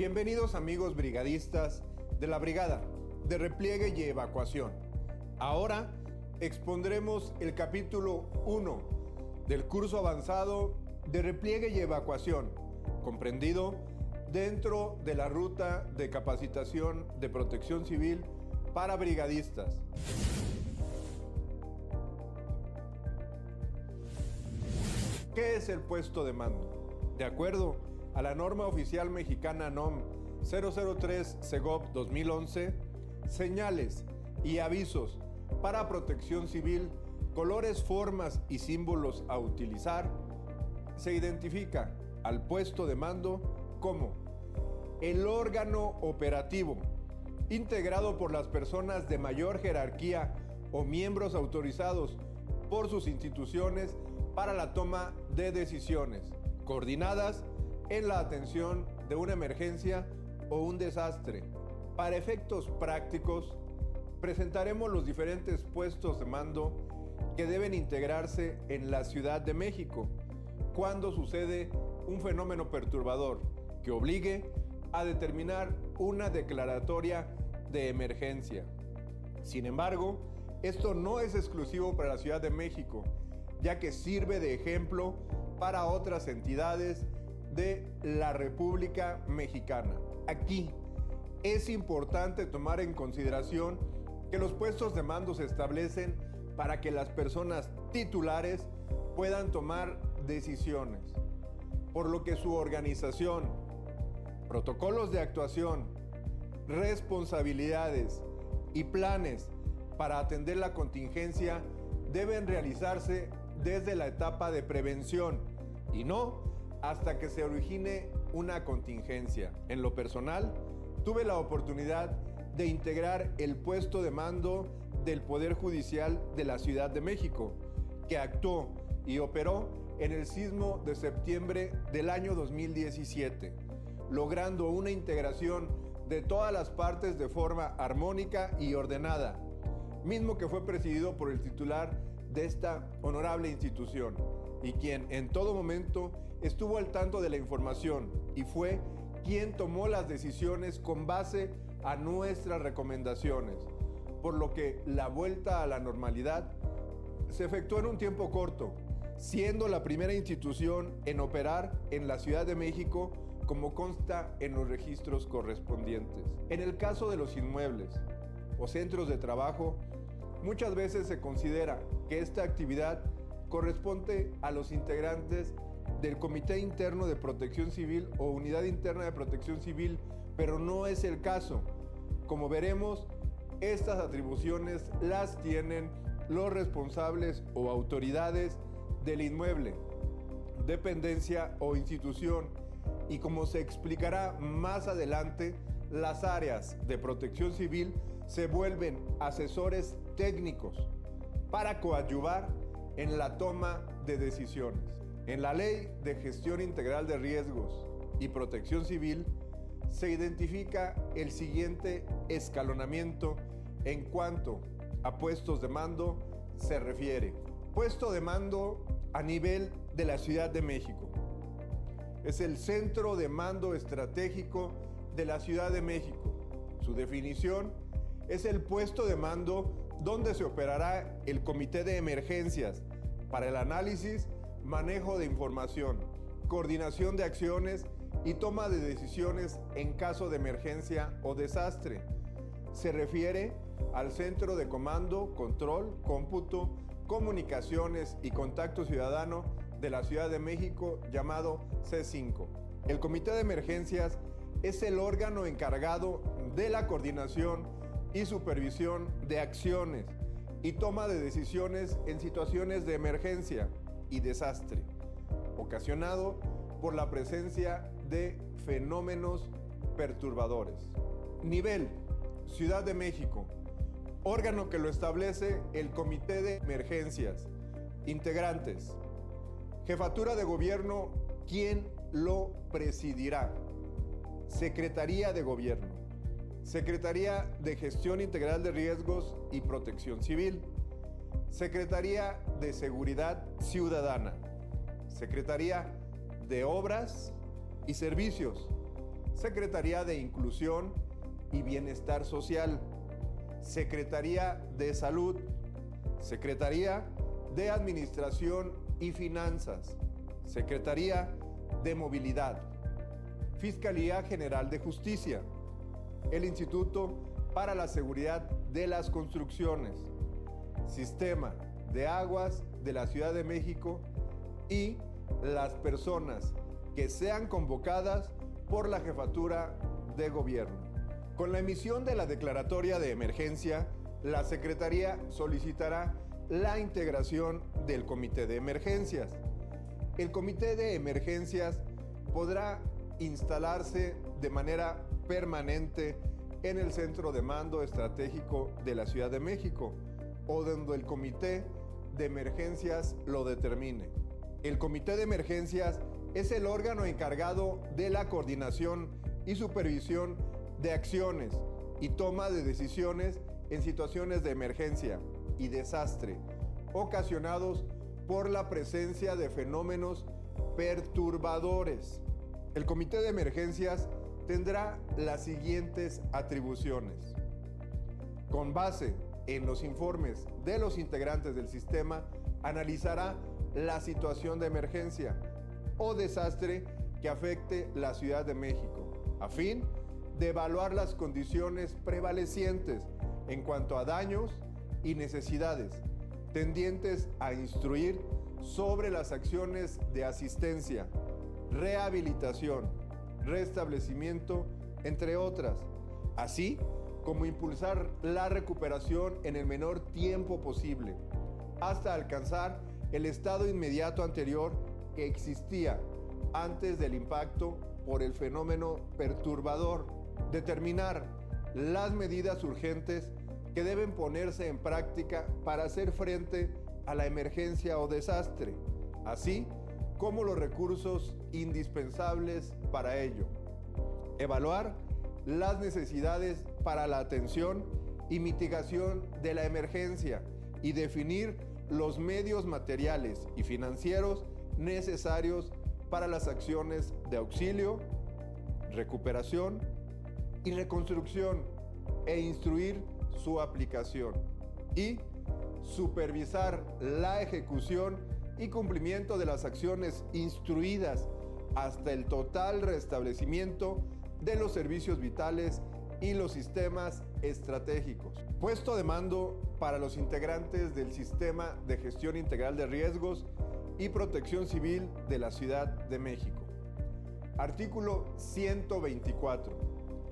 Bienvenidos amigos brigadistas de la Brigada de Repliegue y Evacuación. Ahora expondremos el capítulo 1 del curso avanzado de Repliegue y Evacuación, comprendido dentro de la ruta de capacitación de protección civil para brigadistas. ¿Qué es el puesto de mando? De acuerdo a la norma oficial mexicana NOM 003 Segov 2011, señales y avisos para protección civil, colores, formas y símbolos a utilizar, se identifica al puesto de mando como el órgano operativo integrado por las personas de mayor jerarquía o miembros autorizados por sus instituciones para la toma de decisiones coordinadas en la atención de una emergencia o un desastre. Para efectos prácticos, presentaremos los diferentes puestos de mando que deben integrarse en la Ciudad de México cuando sucede un fenómeno perturbador que obligue a determinar una declaratoria de emergencia. Sin embargo, esto no es exclusivo para la Ciudad de México, ya que sirve de ejemplo para otras entidades de la República Mexicana. Aquí es importante tomar en consideración que los puestos de mando se establecen para que las personas titulares puedan tomar decisiones, por lo que su organización, protocolos de actuación, responsabilidades y planes para atender la contingencia deben realizarse desde la etapa de prevención y no hasta que se origine una contingencia. En lo personal, tuve la oportunidad de integrar el puesto de mando del Poder Judicial de la Ciudad de México, que actuó y operó en el sismo de septiembre del año 2017, logrando una integración de todas las partes de forma armónica y ordenada, mismo que fue presidido por el titular de esta honorable institución y quien en todo momento estuvo al tanto de la información y fue quien tomó las decisiones con base a nuestras recomendaciones, por lo que la vuelta a la normalidad se efectuó en un tiempo corto, siendo la primera institución en operar en la Ciudad de México como consta en los registros correspondientes. En el caso de los inmuebles o centros de trabajo, muchas veces se considera que esta actividad corresponde a los integrantes del Comité Interno de Protección Civil o Unidad Interna de Protección Civil, pero no es el caso. Como veremos, estas atribuciones las tienen los responsables o autoridades del inmueble, dependencia o institución, y como se explicará más adelante, las áreas de protección civil se vuelven asesores técnicos para coadyuvar en la toma de decisiones. En la Ley de Gestión Integral de Riesgos y Protección Civil se identifica el siguiente escalonamiento en cuanto a puestos de mando se refiere. Puesto de mando a nivel de la Ciudad de México. Es el centro de mando estratégico de la Ciudad de México. Su definición es el puesto de mando donde se operará el Comité de Emergencias para el análisis, manejo de información, coordinación de acciones y toma de decisiones en caso de emergencia o desastre. Se refiere al Centro de Comando, Control, Cómputo, Comunicaciones y Contacto Ciudadano de la Ciudad de México, llamado C5. El Comité de Emergencias es el órgano encargado de la coordinación y supervisión de acciones y toma de decisiones en situaciones de emergencia y desastre, ocasionado por la presencia de fenómenos perturbadores. Nivel: Ciudad de México. Órgano que lo establece el Comité de Emergencias. Integrantes: Jefatura de Gobierno, ¿quién lo presidirá? Secretaría de Gobierno. Secretaría de Gestión Integral de Riesgos y Protección Civil. Secretaría de Seguridad Ciudadana. Secretaría de Obras y Servicios. Secretaría de Inclusión y Bienestar Social, Secretaría de Salud, Secretaría de Administración y Finanzas, Secretaría de Movilidad, Fiscalía General de Justicia, el Instituto para la Seguridad de las Construcciones, Sistema de Aguas de la Ciudad de México y las personas que sean convocadas por la Jefatura de Gobierno. Con la emisión de la declaratoria de emergencia, la Secretaría solicitará la integración del Comité de Emergencias. El Comité de Emergencias podrá instalarse de manera permanente en el Centro de Mando Estratégico de la Ciudad de México o donde el Comité de Emergencias lo determine. El Comité de Emergencias es el órgano encargado de la coordinación y supervisión de acciones y toma de decisiones en situaciones de emergencia y desastre ocasionados por la presencia de fenómenos perturbadores. El Comité de Emergencias tendrá las siguientes atribuciones. Con base en los informes de los integrantes del sistema, analizará la situación de emergencia o desastre que afecte la Ciudad de México, a fin de evaluar las condiciones prevalecientes en cuanto a daños y necesidades, tendientes a instruir sobre las acciones de asistencia, rehabilitación, restablecimiento, entre otras, así como impulsar la recuperación en el menor tiempo posible, hasta alcanzar el estado inmediato anterior que existía antes del impacto por el fenómeno perturbador, determinar las medidas urgentes que deben ponerse en práctica para hacer frente a la emergencia o desastre, así como los recursos indispensables para ello. Evaluar las necesidades para la atención y mitigación de la emergencia y definir los medios materiales y financieros necesarios para las acciones de auxilio, recuperación y reconstrucción e instruir su aplicación y supervisar la ejecución y cumplimiento de las acciones instruidas hasta el total restablecimiento de los servicios vitales y los sistemas estratégicos. Puesto de mando para los integrantes del Sistema de Gestión Integral de Riesgos y Protección Civil de la Ciudad de México. Artículo 124.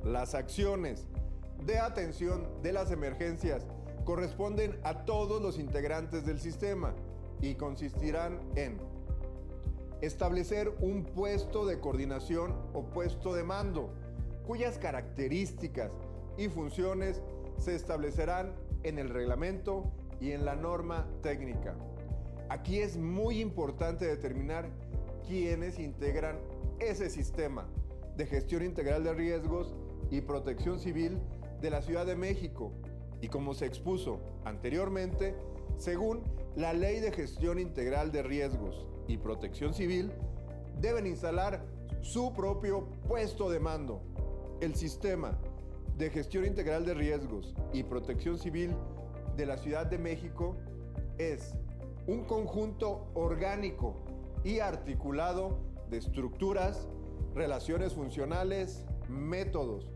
Las acciones de atención de las emergencias corresponden a todos los integrantes del sistema y consistirán en establecer un puesto de coordinación o puesto de mando, cuyas características y funciones se establecerán en el reglamento y en la norma técnica. Aquí es muy importante determinar quiénes integran ese sistema de gestión integral de riesgos y protección civil de la Ciudad de México y, como se expuso anteriormente, según la Ley de Gestión Integral de Riesgos y Protección Civil, deben instalar su propio puesto de mando. El Sistema de Gestión Integral de Riesgos y Protección Civil de la Ciudad de México es un conjunto orgánico y articulado de estructuras, relaciones funcionales, métodos,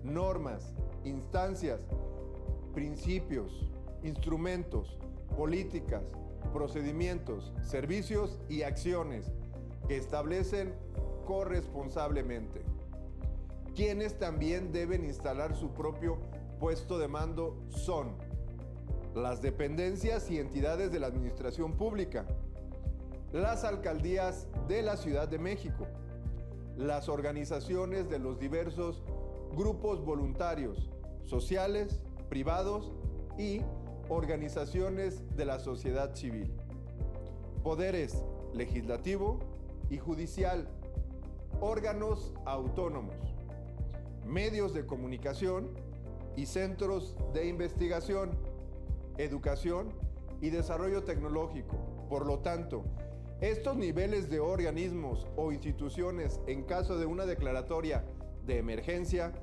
normas, instancias, principios, instrumentos, políticas, procedimientos, servicios y acciones que establecen corresponsablemente. Quienes también deben instalar su propio puesto de mando son las dependencias y entidades de la administración pública, las alcaldías de la Ciudad de México, las organizaciones de los diversos grupos voluntarios, sociales, privados y organizaciones de la sociedad civil, poderes legislativo y judicial, órganos autónomos, medios de comunicación y centros de investigación, educación y desarrollo tecnológico. Por lo tanto, estos niveles de organismos o instituciones, en caso de una declaratoria de emergencia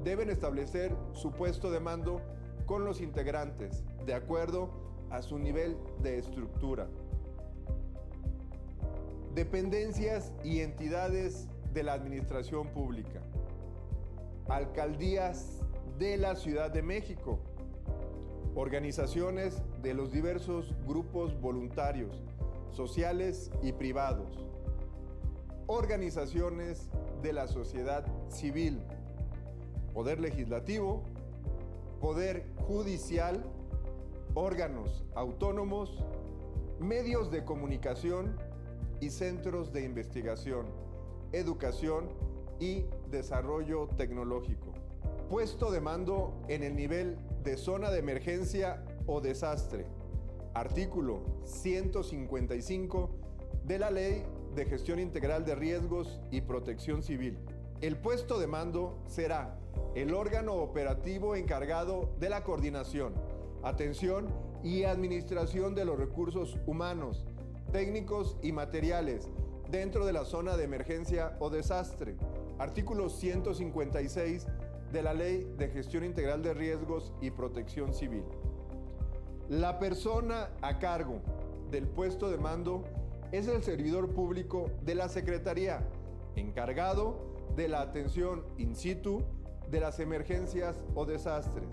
deben establecer su puesto de mando con los integrantes, de acuerdo a su nivel de estructura. Dependencias y entidades de la administración pública. Alcaldías de la Ciudad de México. Organizaciones de los diversos grupos voluntarios, sociales y privados. Organizaciones de la sociedad civil. Poder legislativo, poder judicial, órganos autónomos, medios de comunicación y centros de investigación, educación y desarrollo tecnológico. Puesto de mando en el nivel de zona de emergencia o desastre. Artículo 155 de la Ley de Gestión Integral de Riesgos y Protección Civil. El puesto de mando será el órgano operativo encargado de la coordinación, atención y administración de los recursos humanos, técnicos y materiales dentro de la zona de emergencia o desastre. Artículo 156 de la Ley de Gestión Integral de Riesgos y Protección Civil. La persona a cargo del puesto de mando es el servidor público de la Secretaría, encargado de la atención in situ de las emergencias o desastres.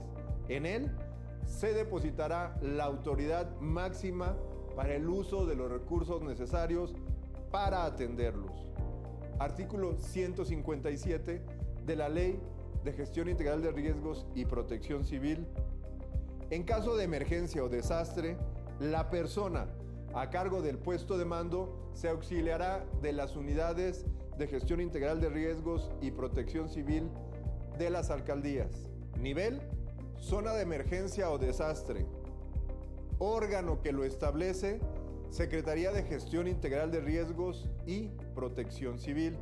En él se depositará la autoridad máxima para el uso de los recursos necesarios para atenderlos. Artículo 157 de la Ley de Gestión Integral de Riesgos y Protección Civil. En caso de emergencia o desastre, la persona a cargo del puesto de mando se auxiliará de las unidades de Gestión Integral de Riesgos y Protección Civil de las alcaldías. Nivel: zona de emergencia o desastre. Órgano que lo establece: Secretaría de Gestión Integral de Riesgos y Protección Civil.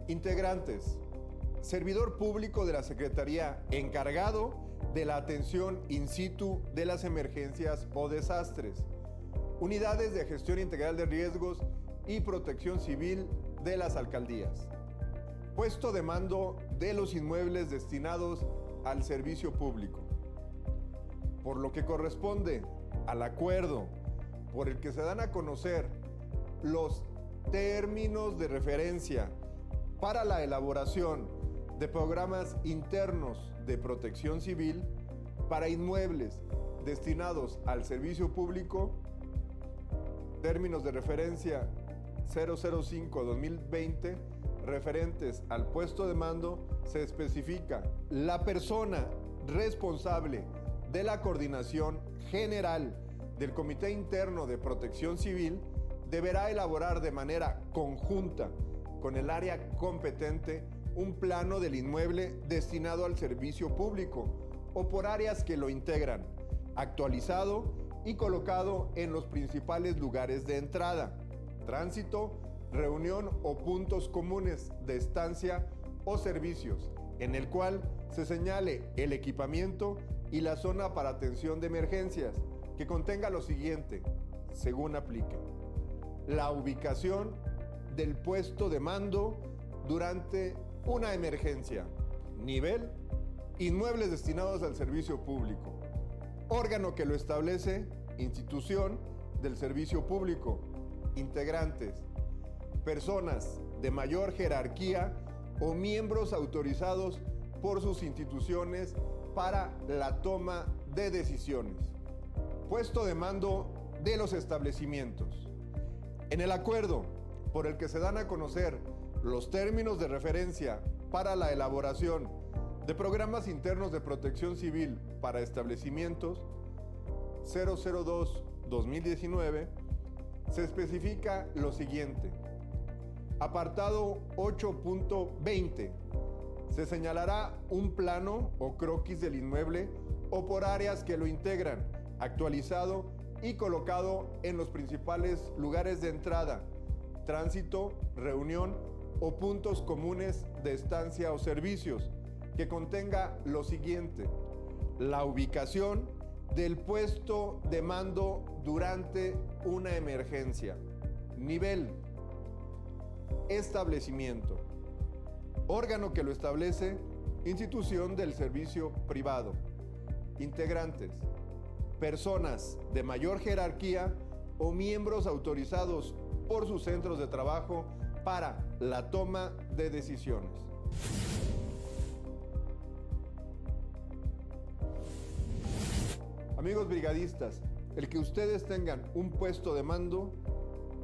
Integrantes: servidor público de la Secretaría encargado de la atención in situ de las emergencias o desastres. Unidades de Gestión Integral de Riesgos y Protección Civil de las alcaldías. Puesto de mando de los inmuebles destinados al servicio público. Por lo que corresponde al acuerdo por el que se dan a conocer los términos de referencia para la elaboración de programas internos de protección civil para inmuebles destinados al servicio público, términos de referencia 005-2020, referentes al puesto de mando, se especifica: la persona responsable de la coordinación general del Comité Interno de Protección Civil deberá elaborar de manera conjunta con el área competente un plano del inmueble destinado al servicio público o por áreas que lo integran, actualizado y colocado en los principales lugares de entrada, tránsito, reunión o puntos comunes de estancia o servicios, en el cual se señale el equipamiento y la zona para atención de emergencias, que contenga lo siguiente, según aplique: la ubicación del puesto de mando durante una emergencia. Nivel: inmuebles destinados al servicio público. Órgano que lo establece: institución del servicio público. Integrantes: personas de mayor jerarquía o miembros autorizados por sus instituciones para la toma de decisiones. Puesto de mando de los establecimientos. En el acuerdo por el que se dan a conocer los términos de referencia para la elaboración de programas internos de protección civil para establecimientos 002-2019, se especifica lo siguiente. Apartado 8.20. Se señalará un plano o croquis del inmueble o por áreas que lo integran, actualizado y colocado en los principales lugares de entrada, tránsito, reunión o puntos comunes de estancia o servicios, que contenga lo siguiente: la ubicación del puesto de mando durante una emergencia. Nivel: establecimiento. órgano que lo establece, institución del servicio privado. Integrantes, personas de mayor jerarquía o miembros autorizados por sus centros de trabajo para la toma de decisiones. Amigos brigadistas, el que ustedes tengan un puesto de mando,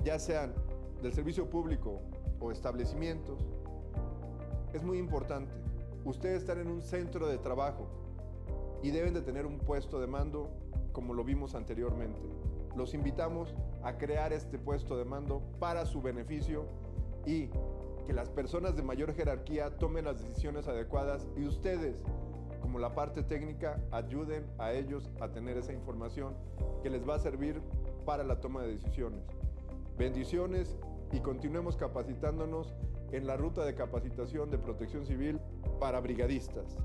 ya sean del servicio público o establecimientos, es muy importante. Ustedes están en un centro de trabajo y deben de tener un puesto de mando como lo vimos anteriormente. Los invitamos a crear este puesto de mando para su beneficio y que las personas de mayor jerarquía tomen las decisiones adecuadas y ustedes, como la parte técnica, ayuden a ellos a tener esa información que les va a servir para la toma de decisiones. Bendiciones y continuemos capacitándonos en la ruta de capacitación de protección civil para brigadistas.